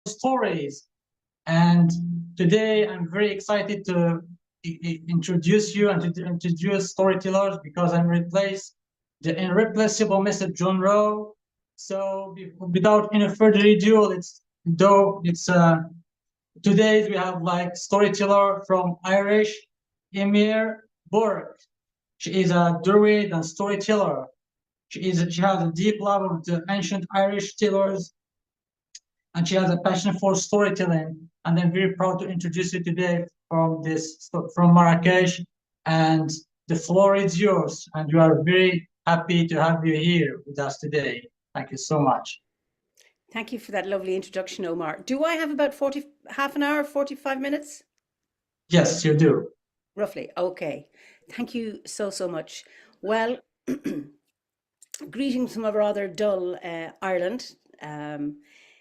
stories. And today I'm very excited to introduce you and to introduce storytellers because I'm replaced the irreplaceable Mr. John Rowe. So without any further ado, today we have like storyteller from Irish, Eimear Burke. She is a druid and storyteller. She has a deep love of the ancient Irish tales, and she has a passion for storytelling. And I'm very proud to introduce you today from Marrakesh. And the floor is yours, and we are very happy to have you here with us today. Thank you so much. Thank you for that lovely introduction, Omar. Do I have about half an hour, 45 minutes? Yes, you do. Roughly. Okay. Thank you so much. Well, greetings from a rather dull Ireland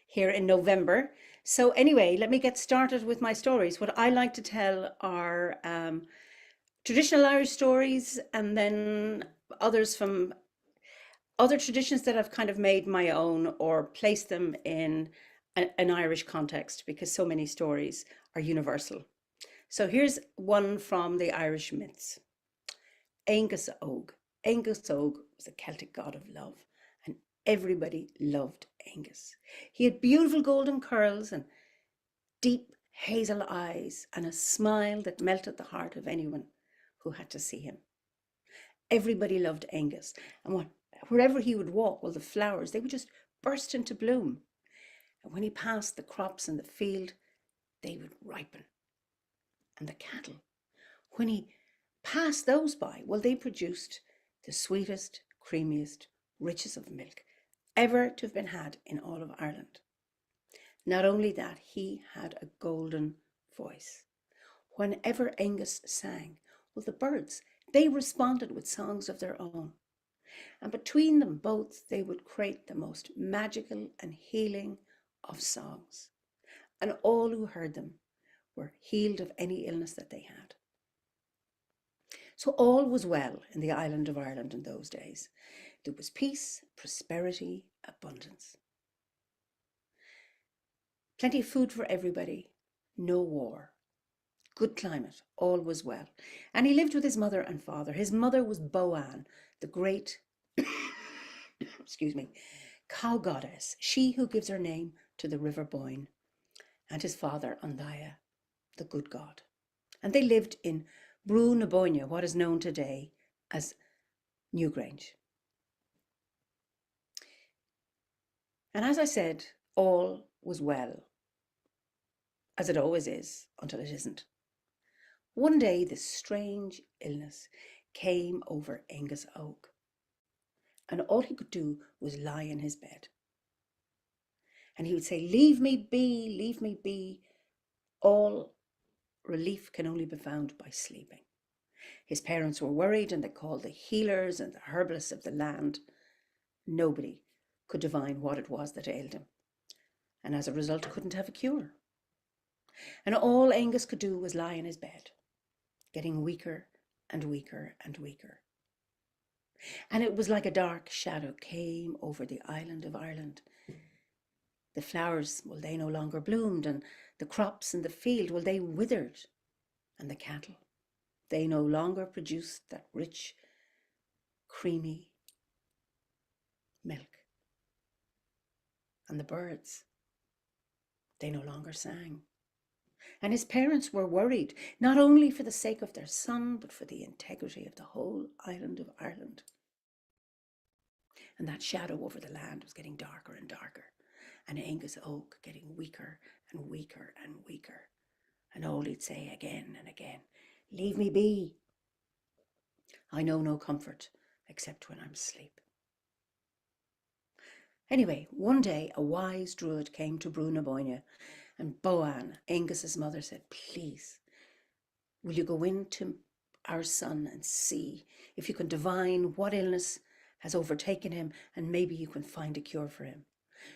here in November. So anyway, let me get started with my stories. What I like to tell are traditional Irish stories, and then others from other traditions that I've kind of made my own or placed them in an Irish context, because so many stories are universal. So here's one from the Irish myths. Angus Og. Angus Og was a Celtic god of love, and everybody loved Angus. He had beautiful golden curls and deep hazel eyes and a smile that melted the heart of anyone who had to see him. Everybody loved Angus, and wherever he would walk, well, the flowers, they would just burst into bloom. And when he passed the crops in the field, they would ripen. And the cattle, when he passed those by, well, they produced the sweetest, creamiest, richest of milk ever to have been had in all of Ireland. Not only that, he had a golden voice. Whenever Angus sang, well, the birds, they responded with songs of their own. And between them both, they would create the most magical and healing of songs. And all who heard them were healed of any illness that they had. So all was well in the island of Ireland in those days. There was peace, prosperity, abundance. Plenty of food for everybody, no war. Good climate, all was well. And he lived with his mother and father. His mother was Boann, the great, cow goddess, she who gives her name to the river Boyne, and his father, Andaya, the good god. And they lived in Brú na Bóinne, what is known today as Newgrange. And as I said, all was well, as it always is, until it isn't. One day, this strange illness came over Angus Og, and all he could do was lie in his bed. And he would say, "Leave me be, leave me be." All relief can only be found by sleeping. His parents were worried, and they called the healers and the herbalists of the land. Nobody could divine what it was that ailed him, and as a result couldn't have a cure. And all Angus could do was lie in his bed, getting weaker and weaker and weaker. And it was like a dark shadow came over the island of Ireland. The flowers, well, they no longer bloomed, and the crops in the field, well, they withered. And the cattle, they no longer produced that rich, creamy milk. And the birds, they no longer sang. And his parents were worried, not only for the sake of their son, but for the integrity of the whole island of Ireland. And that shadow over the land was getting darker and darker, and Angus Og getting weaker and weaker and weaker. And all he'd say again and again, "Leave me be. I know no comfort except when I'm asleep." Anyway, one day a wise druid came to Brú na Bóinne, and Boann, Angus's mother, said, "Please, will you go into our son and see if you can divine what illness has overtaken him, and maybe you can find a cure for him."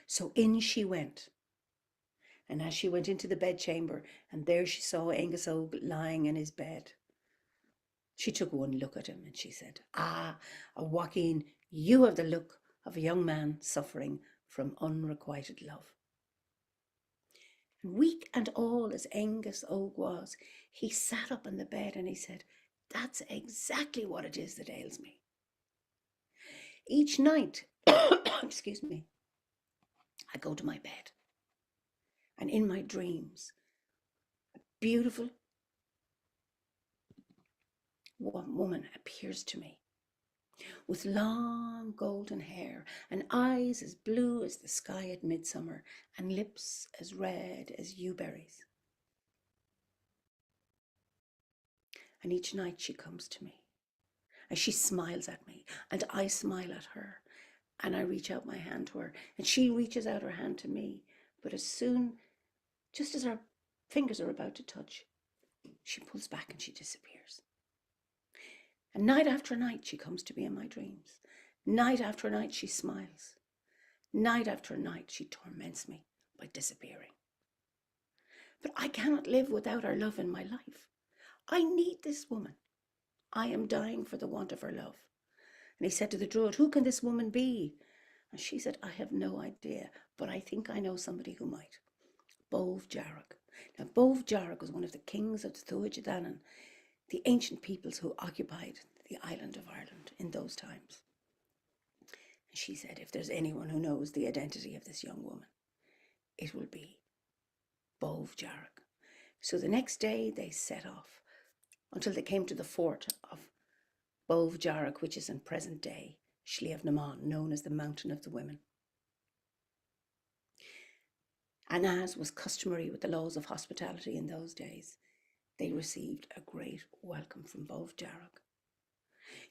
So in she went. And as she went into the bedchamber, and there she saw Angus Og lying in his bed, she took one look at him and she said, "Ah, Joaquin, you have the look of a young man suffering from unrequited love." And weak and all as Angus Og was, he sat up in the bed and he said, "That's exactly what it is that ails me." Each night, excuse me, I go to my bed, and in my dreams, a beautiful woman appears to me with long golden hair and eyes as blue as the sky at midsummer and lips as red as yewberries. And each night she comes to me and she smiles at me and I smile at her, and I reach out my hand to her and she reaches out her hand to me. But as soon, just as our fingers are about to touch, she pulls back and she disappears. And night after night she comes to me in my dreams. Night after night she smiles. Night after night she torments me by disappearing. But I cannot live without her love in my life. I need this woman. I am dying for the want of her love. And he said to the Druid, "Who can this woman be?" And she said, "I have no idea, but I think I know somebody who might. Bove Jarrock." Now, Bove Jarrock was one of the kings of the Tuatha Dé Danann, the ancient peoples who occupied the island of Ireland in those times. And she said, if there's anyone who knows the identity of this young woman, it will be Bove Jarrock. So the next day they set off until they came to the fort of Bove Jarrock, which is in present day Sliabh na Mán, known as the Mountain of the Women. And as was customary with the laws of hospitality in those days, they received a great welcome from Bove Jarrock.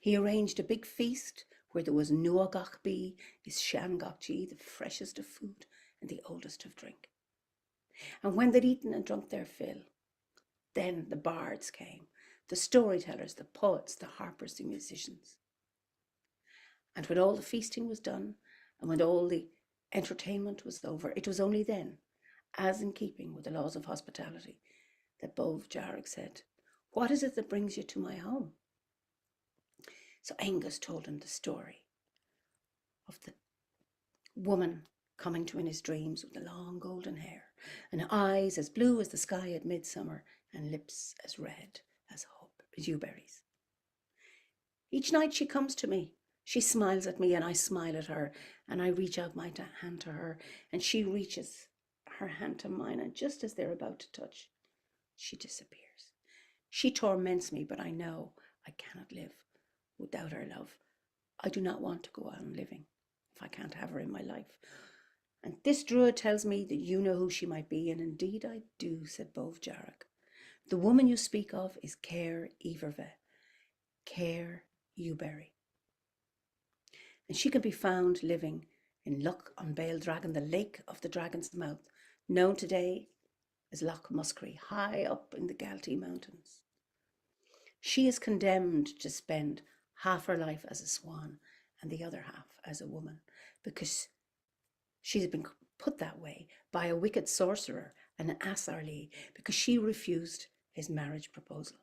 He arranged a big feast where there was nuagach bí is seangachí, the freshest of food and the oldest of drink. And when they'd eaten and drunk their fill, then the bards came, the storytellers, the poets, the harpers, the musicians. And when all the feasting was done and when all the entertainment was over, it was only then, as in keeping with the laws of hospitality, that Bove Jarrock said, "What is it that brings you to my home?" So Angus told him the story of the woman coming to him in his dreams with the long golden hair and eyes as blue as the sky at midsummer and lips as red as yewberries. Each night she comes to me. She smiles at me and I smile at her, and I reach out my hand to her and she reaches her hand to mine, and just as they're about to touch, she disappears. She torments me, but I know I cannot live without her love. I do not want to go on living if I can't have her in my life. And this Druid tells me that you know who she might be, and indeed I do, said Bove Jarrock. The woman you speak of is Caer Iverve, Caer Yewberry. And she can be found living in Loch an Bail Dragon, the lake of the dragon's mouth, known today as Loch Muscree, high up in the Galtee Mountains. She is condemned to spend half her life as a swan and the other half as a woman, because she's been put that way by a wicked sorcerer, an Asarlee, because she refused his marriage proposal.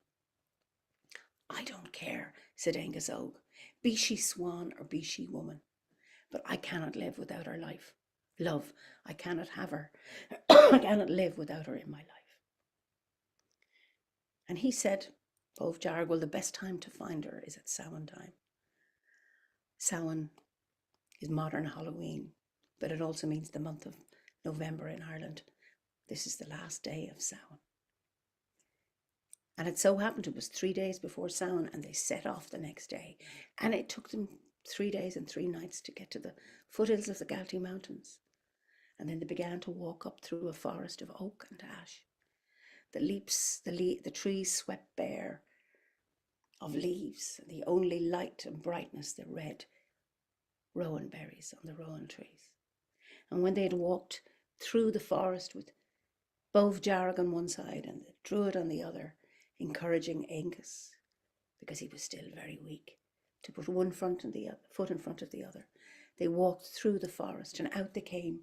I don't care, said Angus Og, be she swan or be she woman, but I cannot live without her love. I cannot have her. I cannot live without her in my life. And he said, Bove Jarrock, well, the best time to find her is at Samhain time. Samhain is modern Halloween, but it also means the month of November in Ireland. This is the last day of Samhain. And it so happened it was 3 days before Samhain, and they set off the next day. And it took them 3 days and 3 nights to get to the foothills of the Galtee Mountains. And then they began to walk up through a forest of oak and ash. The trees swept bare of leaves, and the only light and brightness, the red rowan berries on the rowan trees. And when they had walked through the forest with Bove Jarrock on one side and the Druid on the other, encouraging Angus, because he was still very weak, to put one foot in front of the other, they walked through the forest, and out they came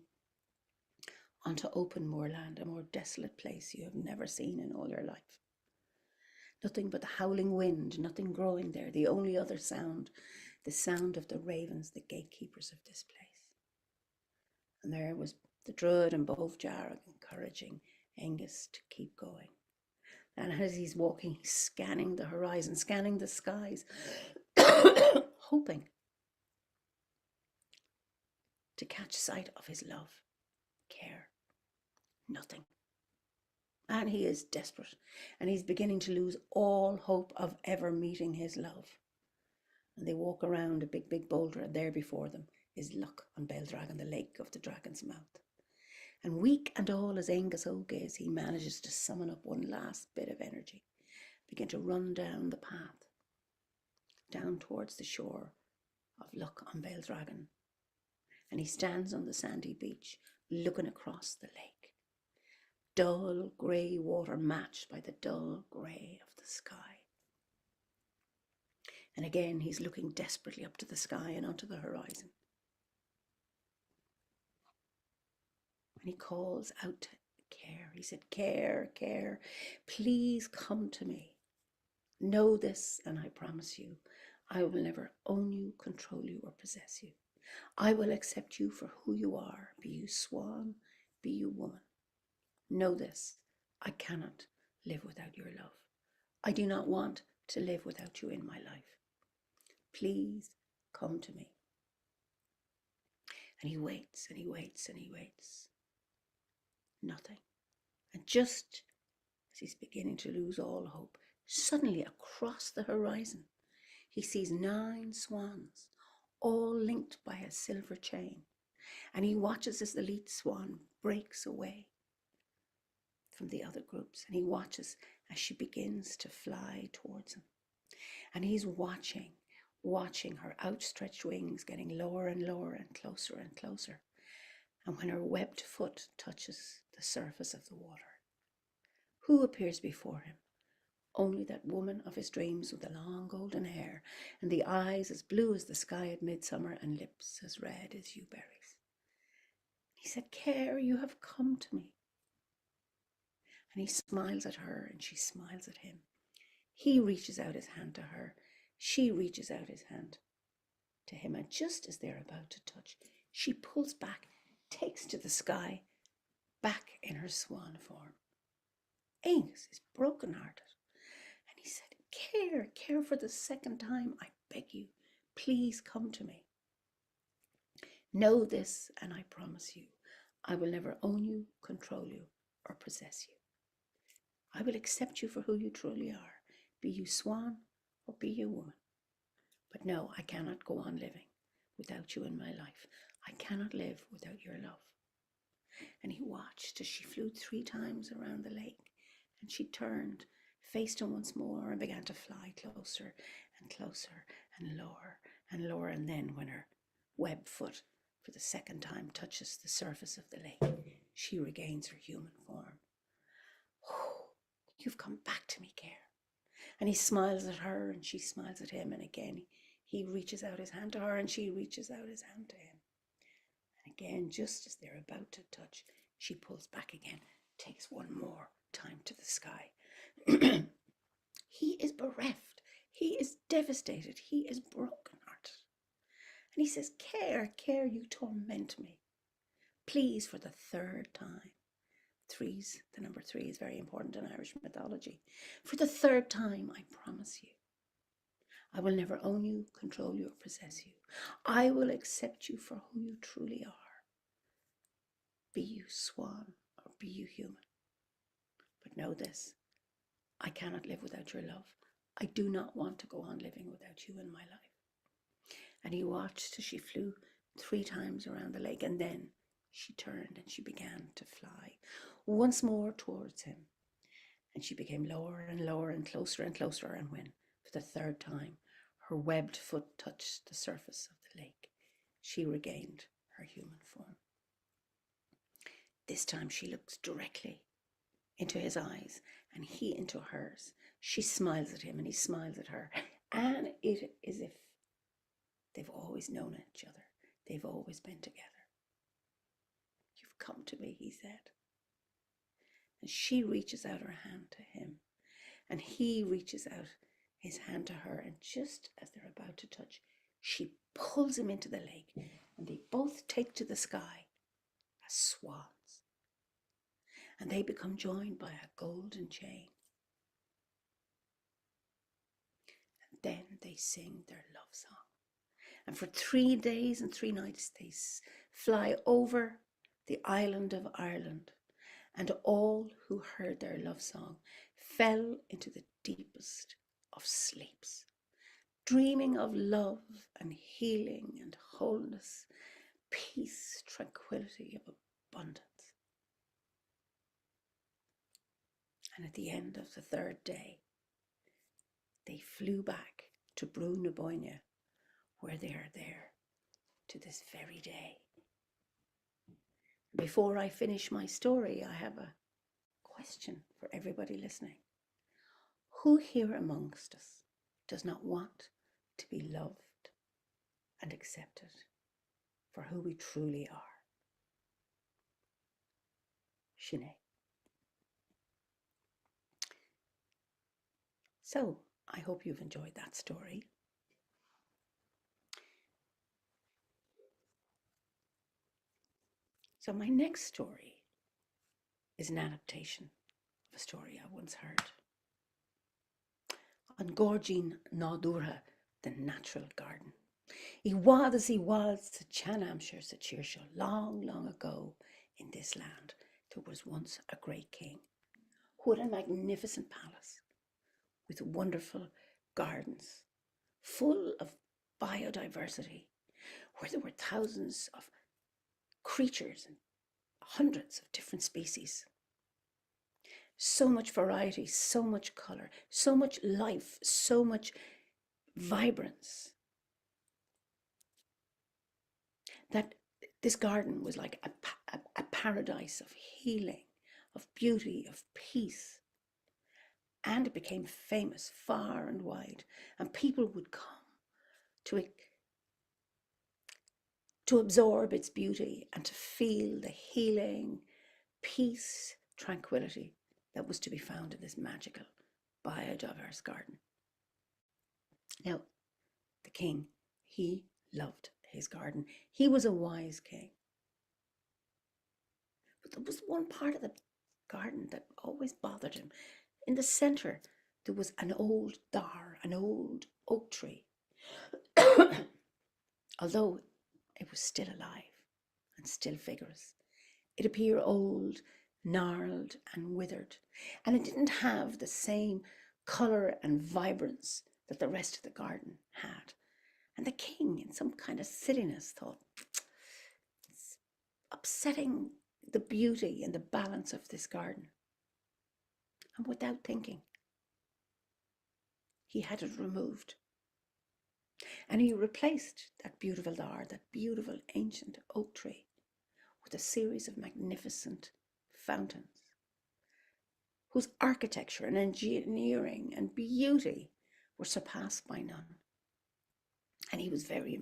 onto open moorland, a more desolate place you have never seen in all your life. Nothing but the howling wind, nothing growing there, the only other sound, the sound of the ravens, the gatekeepers of this place. And there was the Druid and Bove Jarrock encouraging Angus to keep going. And as he's walking, he's scanning the horizon, scanning the skies, hoping to catch sight of his love. Care. Nothing. And he is desperate, and he's beginning to lose all hope of ever meeting his love. And they walk around a big boulder, and there before them is Loch on Bealdragon, the lake of the dragon's mouth. And weak and all as Angus Oak is, he manages to summon up one last bit of energy, begin to run down the path, down towards the shore of Loch on Bealdragon. And he stands on the sandy beach, looking across the lake. Dull grey water matched by the dull grey of the sky. And again, he's looking desperately up to the sky and onto the horizon. And he calls out to Care. He said, Care, Care, please come to me. Know this, and I promise you, I will never own you, control you, or possess you. I will accept you for who you are, be you swan, be you woman. Know this, I cannot live without your love. I do not want to live without you in my life. Please come to me. And he waits and he waits and he waits. Nothing. And just as he's beginning to lose all hope, suddenly across the horizon, he sees 9 swans, all linked by a silver chain. And he watches as the lead swan breaks away from the other groups. And he watches as she begins to fly towards him. And he's watching her outstretched wings getting lower and lower and closer and closer. And when her webbed foot touches the surface of the water, who appears before him? Only that woman of his dreams with the long golden hair and the eyes as blue as the sky at midsummer and lips as red as yewberries. He said, Care, you have come to me. And he smiles at her and she smiles at him. He reaches out his hand to her. She reaches out his hand to him. And just as they're about to touch, she pulls back, takes to the sky, back in her swan form. Angus is brokenhearted. And he said, Care, Care, for the second time, I beg you, please come to me. Know this, and I promise you, I will never own you, control you, or possess you. I will accept you for who you truly are, be you swan or be you woman. But no, I cannot go on living without you in my life. I cannot live without your love. And he watched as she flew 3 times around the lake, and she turned, faced him once more, and began to fly closer and closer and lower and lower. And then when her web foot for the second time touches the surface of the lake, she regains her human form. Oh, you've come back to me, Care. And he smiles at her and she smiles at him. And again, he reaches out his hand to her and she reaches out his hand to him. And again, just as they're about to touch, she pulls back again, takes one more time to the sky. He is bereft. He is devastated. He is brokenhearted. And he says, Care, Care, you torment me. Please, for the 3rd time. The number 3 is very important in Irish mythology. For the 3rd time, I promise you, I will never own you, control you, or possess you. I will accept you for who you truly are. Be you swan or be you human. But know this, I cannot live without your love. I do not want to go on living without you in my life. And he watched as she flew 3 times around the lake, and then she turned and she began to fly once more towards him. And she became lower and lower and closer and closer. And when, for the 3rd time, her webbed foot touched the surface of the lake, she regained her human form. This time she looks directly into his eyes and he into hers. She smiles at him and he smiles at her. And it is as if they've always known each other. They've always been together. You've come to me, he said. And she reaches out her hand to him. And he reaches out his hand to her. And just as they're about to touch, she pulls him into the lake. And they both take to the sky as swans. and they become joined by a golden chain. And then they sing their love song. And for 3 days and 3 nights, they fly over the island of Ireland. And all who heard their love song fell into the deepest of sleeps, dreaming of love and healing and wholeness, peace, tranquility, of abundance. And at the end of the 3rd day, they flew back to Brú na Bóinne, where they are there to this very day. Before I finish my story, I have a question for everybody listening. Who here amongst us does not want to be loved and accepted for who we truly are? Sinead. So I hope you've enjoyed that story. So my next story is an adaptation of a story I once heard. An Gorgin Nádúrtha, the natural garden. He was to Chanamshire, Sachirsha, long, long ago in this land. There was once a great king who had a magnificent palace with wonderful gardens full of biodiversity, where there were thousands of creatures and hundreds of different species. So much variety, so much color, so much life, so much vibrance, that this garden was like a paradise of healing, of beauty, of peace. And it became famous far and wide, and people would come to absorb its beauty and to feel the healing, peace, tranquility that was to be found in this magical, biodiverse garden. Now, the king, he loved his garden. He was a wise king. But there was one part of the garden that always bothered him. In the center, there was an old dar, an old oak tree. Although it was still alive and still vigorous, it appeared old, gnarled and withered, and it didn't have the same color and vibrance that the rest of the garden had. And the king, in some kind of silliness, thought, it's upsetting the beauty and the balance of this garden. And without thinking, he had it removed. And he replaced that beautiful dar, that beautiful ancient oak tree, with a series of magnificent fountains, whose architecture and engineering and beauty were surpassed by none. And he was very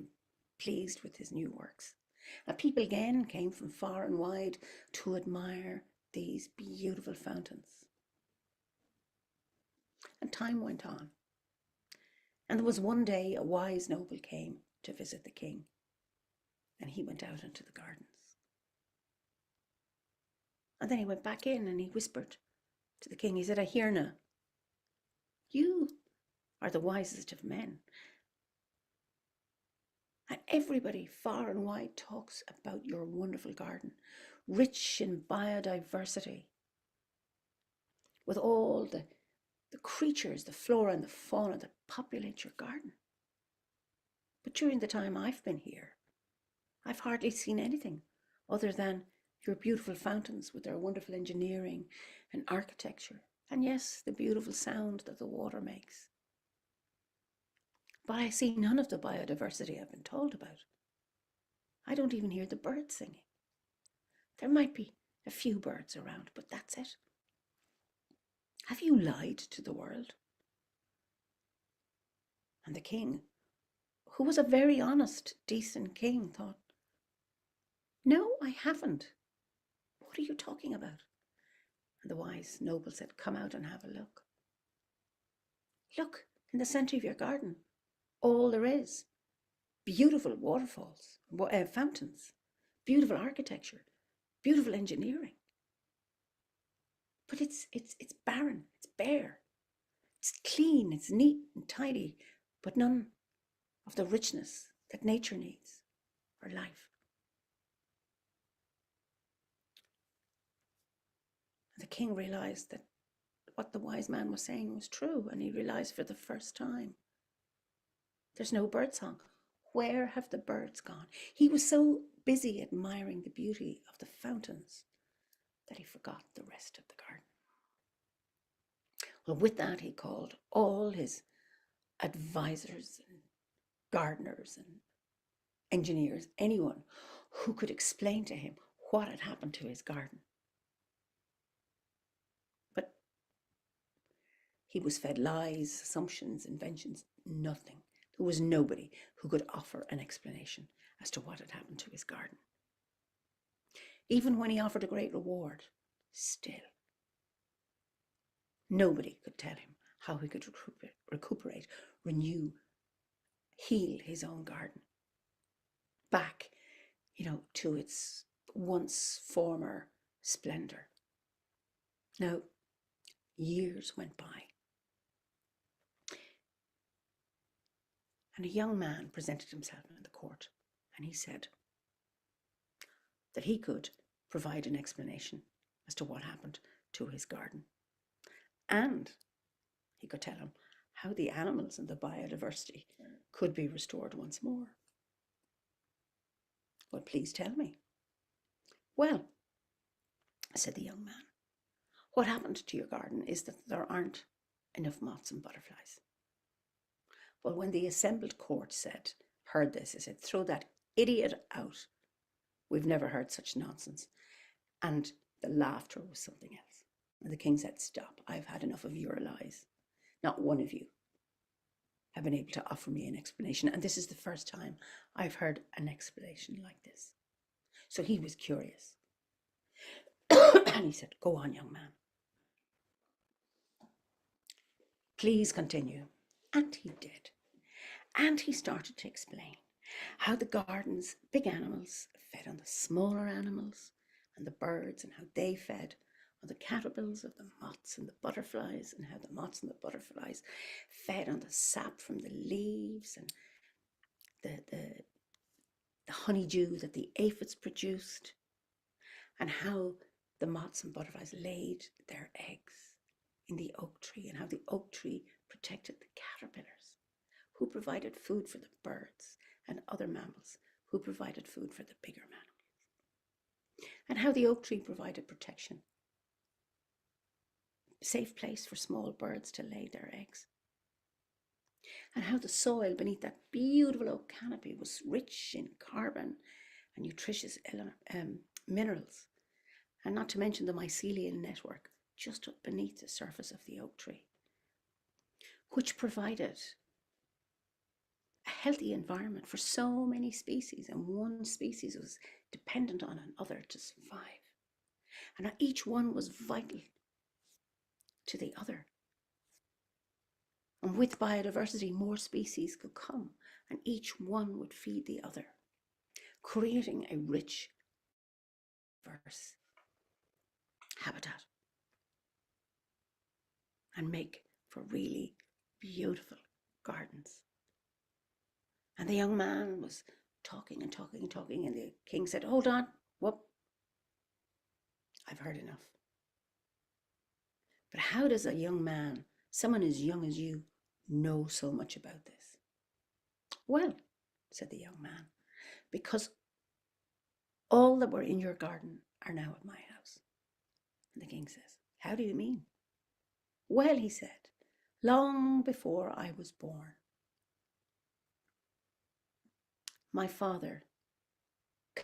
pleased with his new works. And people again came from far and wide to admire these beautiful fountains. And time went on. And there was one day a wise noble came to visit the king, and he went out into the gardens. And then he went back in and he whispered to the king. He said, "Ahirna, you are the wisest of men. And everybody far and wide talks about your wonderful garden, rich in biodiversity, with all the creatures, the flora and the fauna that populate your garden. But during the time I've been here, I've hardly seen anything other than your beautiful fountains with their wonderful engineering and architecture. And yes, the beautiful sound that the water makes. But I see none of the biodiversity I've been told about. I don't even hear the birds singing. There might be a few birds around, but that's it. Have you lied to the world?" And the king, who was a very honest, decent king, thought, "No, I haven't. What are you talking about?" And the wise noble said, "Come out and have a look. Look, in the center of your garden, all there is, beautiful waterfalls, fountains, beautiful architecture, beautiful engineering. But it's barren, it's bare, it's clean, it's neat and tidy, but none of the richness that nature needs for life. And the king realized that what the wise man was saying was true, and he realized for the first time, there's no birdsong. Where have the birds gone? He was so busy admiring the beauty of the fountains that he forgot the rest of the garden. Well, with that, he called all his advisors and gardeners and engineers, anyone who could explain to him what had happened to his garden. But he was fed lies, assumptions, inventions, nothing. There was nobody who could offer an explanation as to what had happened to his garden. Even when he offered a great reward, still, nobody could tell him how he could recuperate, renew, heal his own garden back, to its once former splendor. Now, years went by, and a young man presented himself in the court, and he said that he could provide an explanation as to what happened to his garden. And he could tell him how the animals and the biodiversity could be restored once more. Well, please tell me. Well, said the young man, what happened to your garden is that there aren't enough moths and butterflies. Well, when the assembled court heard this, it said, throw that idiot out. We've never heard such nonsense. And the laughter was something else. And the king said, stop, I've had enough of your lies. Not one of you have been able to offer me an explanation. And this is the first time I've heard an explanation like this. So he was curious. And he said, go on, young man. Please continue. And he did. And he started to explain how the garden's big animals fed on the smaller animals and the birds, and how they fed on the caterpillars of the moths and the butterflies, and how the moths and the butterflies fed on the sap from the leaves and the honeydew that the aphids produced, and how the moths and butterflies laid their eggs in the oak tree, and how the oak tree protected the caterpillars, who provided food for the birds and other mammals, who provided food for the bigger mammals, and how the oak tree provided protection, a safe place for small birds to lay their eggs, and how the soil beneath that beautiful oak canopy was rich in carbon and nutritious minerals, and not to mention the mycelial network just up beneath the surface of the oak tree, which provided a healthy environment for so many species, and one species was dependent on another to survive. And each one was vital to the other. And with biodiversity, more species could come, and each one would feed the other, creating a rich, diverse habitat and make for really beautiful gardens. And the young man was talking and talking and talking, and the king said, hold on, whoop, I've heard enough. But how does a young man, someone as young as you, know so much about this? Well, said the young man, because all that were in your garden are now at my house. And the king says, how do you mean? Well, he said, long before I was born, my father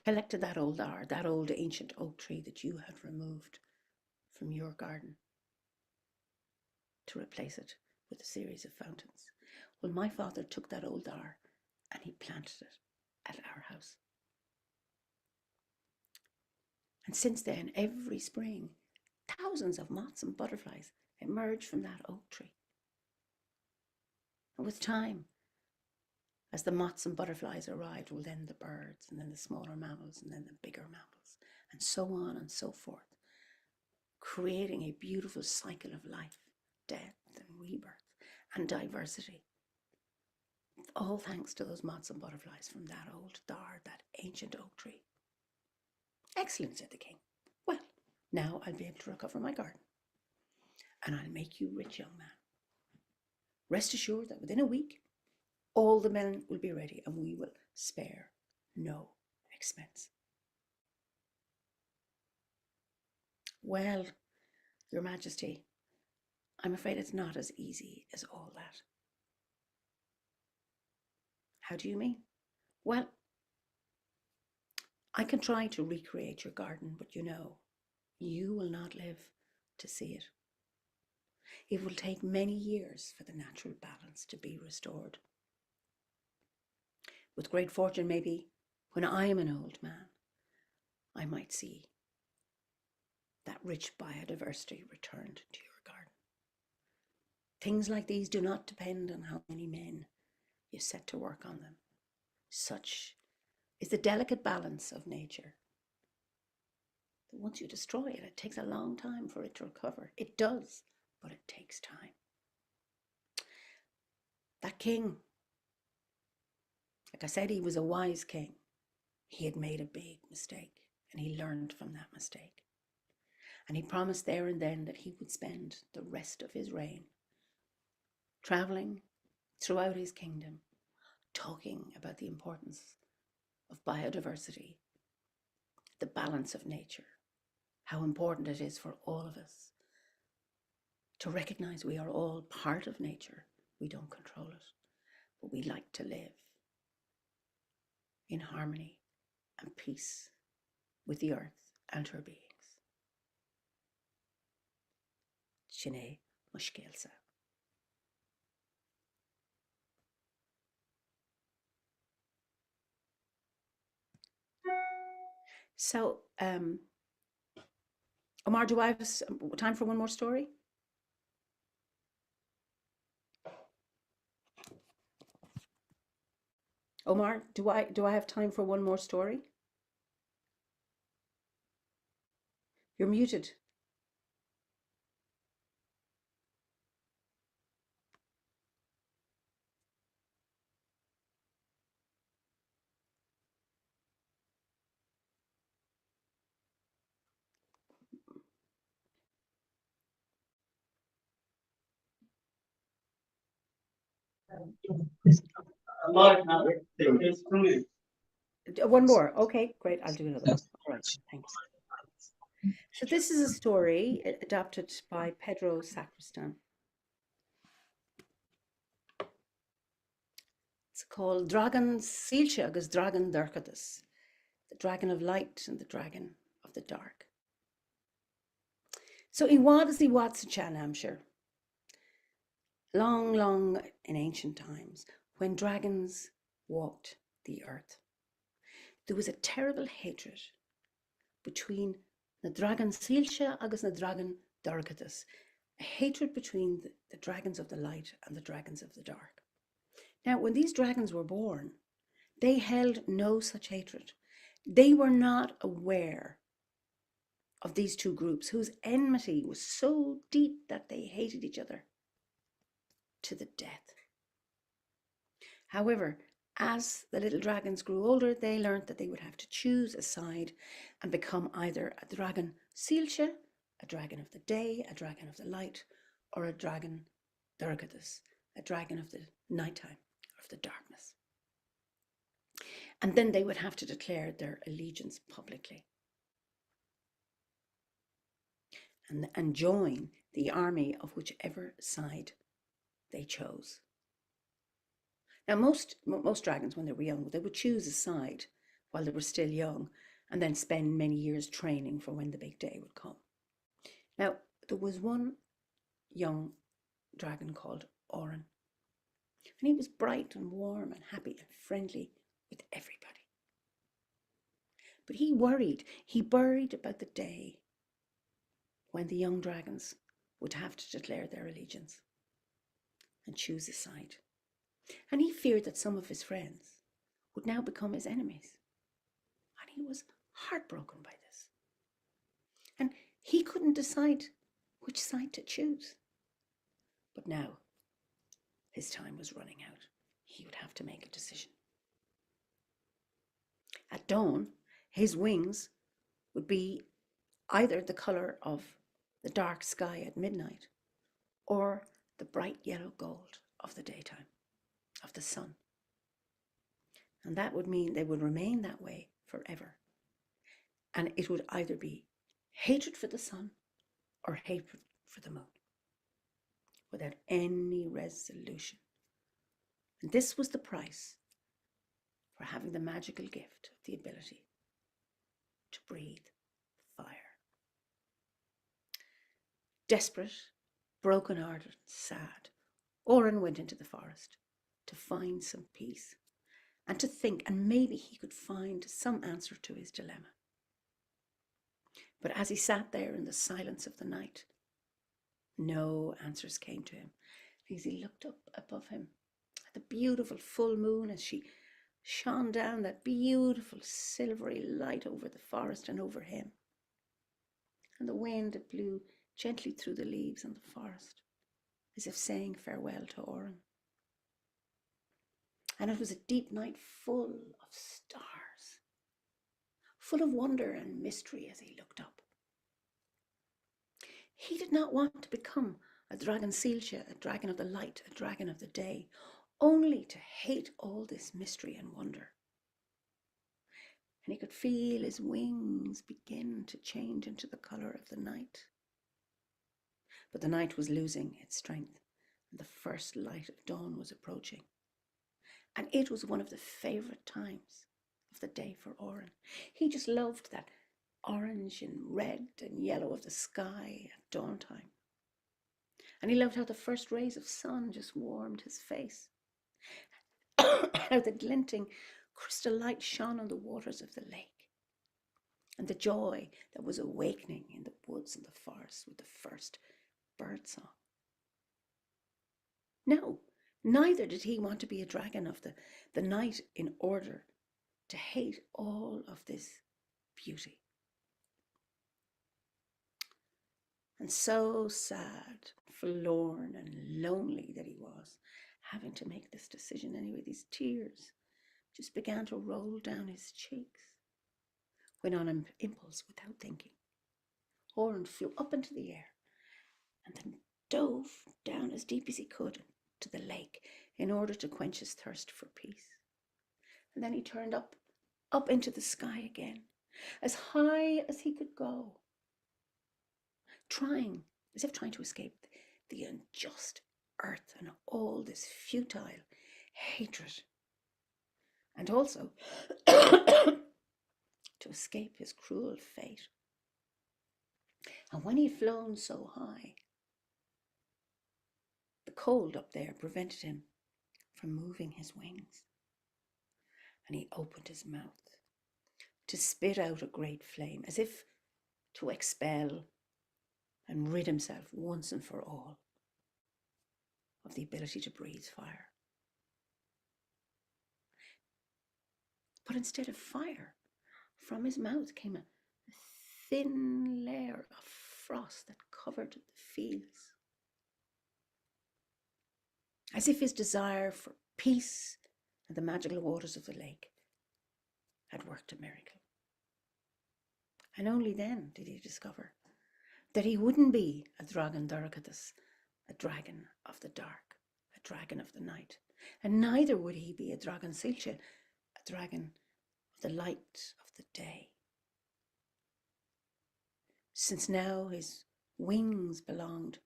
collected that old ancient oak tree that you had removed from your garden to replace it with a series of fountains. Well, my father took that old dar and he planted it at our house. And since then, every spring, thousands of moths and butterflies emerge from that oak tree. And with time, as the moths and butterflies arrived, well, then the birds, and then the smaller mammals, and then the bigger mammals, and so on and so forth, creating a beautiful cycle of life, death, and rebirth, and diversity. All thanks to those moths and butterflies from that old thar, that ancient oak tree. Excellent, said the king. Well, now I'll be able to recover my garden, and I'll make you rich, young man. Rest assured that within a week, all the men will be ready, and we will spare no expense. Well, Your Majesty, I'm afraid it's not as easy as all that. How do you mean? Well, I can try to recreate your garden, but you will not live to see it. It will take many years for the natural balance to be restored. With great fortune, maybe, when I am an old man, I might see that rich biodiversity returned to your garden. Things like these do not depend on how many men you set to work on them. Such is the delicate balance of nature that once you destroy it, it takes a long time for it to recover. It does, but it takes time. That king, like I said, he was a wise king. He had made a big mistake, and he learned from that mistake. And he promised there and then that he would spend the rest of his reign traveling throughout his kingdom, talking about the importance of biodiversity, the balance of nature, how important it is for all of us to recognize we are all part of nature. We don't control it, but we like to live in harmony and peace with the earth and her beings. Shine Mushkelsa. So, Omar, do I have time for one more story? Omar, do I have time for one more story? You're muted. One more. Okay, great. I'll do another one. All right, thanks. So this is a story adapted by Pedro Sacristan. It's called Dragon Sílse agus Dragon Dorcadas, the dragon of light and the dragon of the dark. So in Watson, Hampshire, long, long in ancient times, when dragons walked the earth, there was a terrible hatred between the dragon Sílse agus the dragon Dorcadas, a hatred between the dragons of the light and the dragons of the dark. Now, when these dragons were born, they held no such hatred. They were not aware of these two groups whose enmity was so deep that they hated each other to the death. However, as the little dragons grew older, they learned that they would have to choose a side and become either a dragon Sílse, a dragon of the day, a dragon of the light, or a dragon Dorcadas, a dragon of the nighttime, of the darkness. And then they would have to declare their allegiance publicly and join the army of whichever side they chose. Now, most dragons, when they were young, they would choose a side while they were still young and then spend many years training for when the big day would come. Now, there was one young dragon called Oren, and he was bright and warm and happy and friendly with everybody. But he worried about the day when the young dragons would have to declare their allegiance and choose a side. And he feared that some of his friends would now become his enemies. And he was heartbroken by this. And He couldn't decide which side to choose. But now his time was running out. He would have to make a decision. At dawn, his wings would be either the colour of the dark sky at midnight or the bright yellow gold of the daytime, of the sun. And that would mean they would remain that way forever. And it would either be hatred for the sun or hatred for the moon, without any resolution. And this was the price for having the magical gift of the ability to breathe fire. Desperate, broken-hearted, sad, Oren went into the forest to find some peace and to think, and maybe he could find some answer to his dilemma. But as he sat there in the silence of the night, no answers came to him. As he looked up above him at the beautiful full moon as she shone down that beautiful silvery light over the forest and over him. And the wind, it blew gently through the leaves on the forest, as if saying farewell to Oren. And it was a deep night full of stars, full of wonder and mystery as he looked up. He did not want to become a dragon Silche, a dragon of the light, a dragon of the day, only to hate all this mystery and wonder. And he could feel his wings begin to change into the colour of the night. But the night was losing its strength, and the first light of dawn was approaching. And it was one of the favourite times of the day for Oren. He just loved that orange and red and yellow of the sky at dawn time. And he loved how the first rays of sun just warmed his face. How the glinting crystal light shone on the waters of the lake. And the joy that was awakening in the woods and the forest with the first bird song. No, neither did he want to be a dragon of the night in order to hate all of this beauty. And so sad, forlorn and lonely that he was, having to make this decision anyway. These tears just began to roll down his cheeks, when on an impulse, without thinking, Oren flew up into the air and then dove down as deep as he could to the lake in order to quench his thirst for peace. And then he turned up into the sky again, as high as he could go, as if trying to escape the unjust earth and all this futile hatred, and also to escape his cruel fate. And when he'd flown so high, the cold up there prevented him from moving his wings, and he opened his mouth to spit out a great flame, as if to expel and rid himself once and for all of the ability to breathe fire. But instead of fire, from his mouth came a thin layer of frost that covered the fields, as if his desire for peace and the magical waters of the lake had worked a miracle. And only then did he discover that he wouldn't be a dragon Doricus, a dragon of the dark, a dragon of the night, and neither would he be a dragon Silche, a dragon of the light of the day. Since now his wings belonged,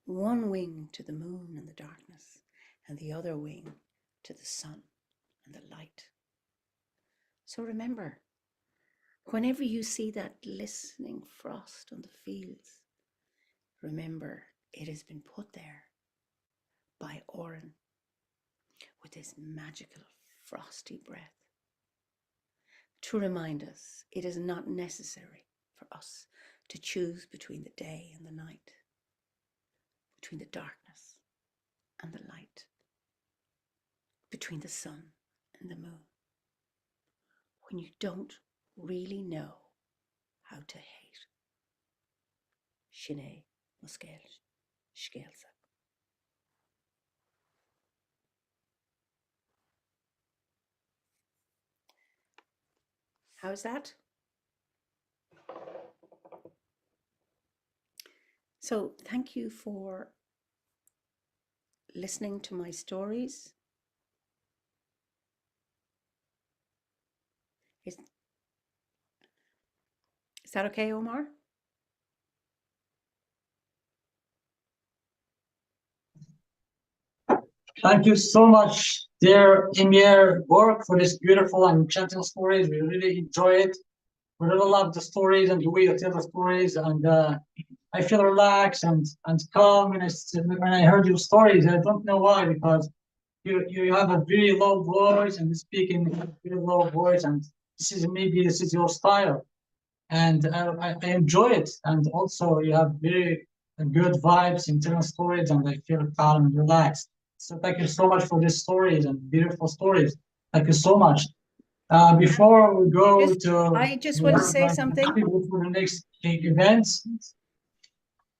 one wing to the moon and the darkness, and the other wing to the sun and the light. So remember, whenever you see that glistening frost on the fields, remember it has been put there by Oren with his magical frosty breath to remind us it is not necessary for us to choose between the day and the night, between the darkness and the light, between the sun and the moon, when you don't really know how to hate. Shine Muskel Shkelsa. How's that? So thank you for listening to my stories. Is that okay, Omar? Thank you so much, dear Eimear Burke, for this beautiful and enchanting stories. We really enjoy it. We really love the stories and the way you tell the stories, and I feel relaxed and calm when I heard your stories. I don't know why, because you have a very low voice and you speak in a very low voice, and this is your style, and I enjoy it. And also you have very good vibes in telling stories, and I feel calm and relaxed. So thank you so much for these stories and beautiful stories. Thank you so much. Before we go I just want to say something. For the next events,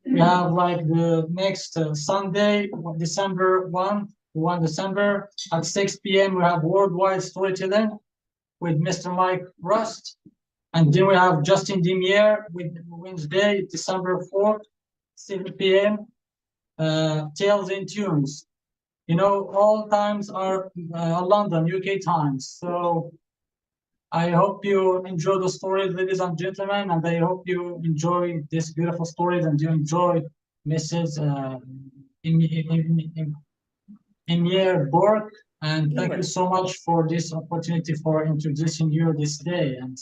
we have like the next Sunday, December 1 December at 6 p.m. We have worldwide storytelling with Mr. Mike Rust. And then we have Justin Demier with Wednesday, December 4th, 7 p.m. Tales and Tunes. You know, all times are London, UK times. So I hope you enjoy the stories, ladies and gentlemen, and I hope you enjoy these beautiful stories and you enjoy Mrs. Eimear Burke. And thank you so much for this opportunity for introducing you this day. And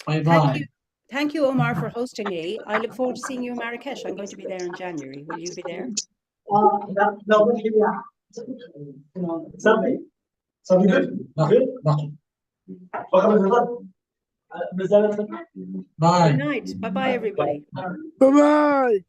bye-bye. Thank you, Omar, for hosting me. I look forward to seeing you in Marrakesh. I'm going to be there in January. Will you be there? Bye. Good night. Bye-bye, everybody. Bye-bye.